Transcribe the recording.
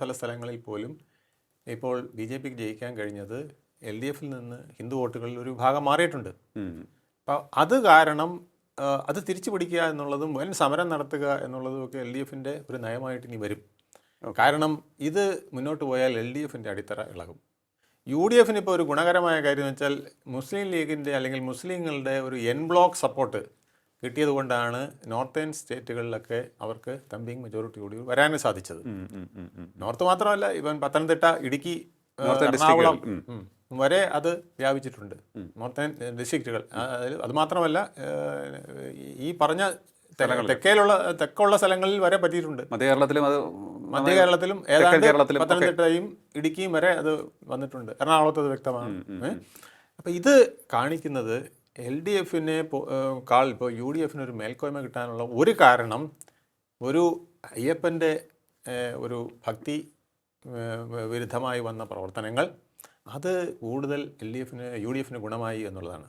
പല സ്ഥലങ്ങളിൽ പോലും ഇപ്പോൾ ബി ജെ പിക്ക് ജയിക്കാൻ കഴിഞ്ഞത് എൽ ഡി എഫിൽ നിന്ന് ഹിന്ദു വോട്ടുകളിൽ ഒരു ഭാഗം മാറിയിട്ടുണ്ട്. അപ്പോൾ അത് കാരണം അത് തിരിച്ചു പിടിക്കുക എന്നുള്ളതും വൻ സമരം നടത്തുക എന്നുള്ളതും ഒക്കെ എൽ ഡി എഫിൻ്റെ ഒരു നയമായിട്ട് ഇനി വരും. കാരണം ഇത് മുന്നോട്ട് പോയാൽ എൽ ഡി എഫിൻ്റെ അടിത്തറ ഇളകും. യു ഡി എഫിന് ഇപ്പോൾ ഒരു ഗുണകരമായ കാര്യം എന്ന് വെച്ചാൽ മുസ്ലിം ലീഗിൻ്റെ അല്ലെങ്കിൽ മുസ്ലിങ്ങളുടെ ഒരു എൻ ബ്ലോക്ക് സപ്പോർട്ട് കിട്ടിയത് കൊണ്ടാണ് നോർത്തേൺ സ്റ്റേറ്റുകളിലൊക്കെ അവർക്ക് തമ്പിങ് മെജോറിറ്റി കൂടി വരാനും സാധിച്ചത്. നോർത്ത് മാത്രമല്ല, ഇവൻ പത്തനംതിട്ട, ഇടുക്കി, എറണാകുളം വരെ അത് വ്യാപിച്ചിട്ടുണ്ട്. നോർത്തേൺ ഡിസ്ട്രിക്റ്റുകൾ. അത് മാത്രമല്ല, ഈ പറഞ്ഞ തെക്കുള്ള സ്ഥലങ്ങളിൽ വരെ പറ്റിയിട്ടുണ്ട്. മധ്യ കേരളത്തിലും ഏതാണ്ട് പത്തനംതിട്ടയും ഇടുക്കിയും വരെ അത് വന്നിട്ടുണ്ട്. എറണാകുളത്ത് അത് വ്യക്തമാണ്. അപ്പം ഇത് കാണിക്കുന്നത് എൽ ഡി എഫിനെ കാൾ ഇപ്പോൾ യു ഡി എഫിന് ഒരു മേൽക്കോയ്മ കിട്ടാനുള്ള ഒരു കാരണം ഒരു അയ്യപ്പൻ്റെ ഒരു ഭക്തി വിരുദ്ധമായി വന്ന പ്രവർത്തനങ്ങൾ അത് കൂടുതൽ യു ഡി എഫിന് ഗുണമായി എന്നുള്ളതാണ്.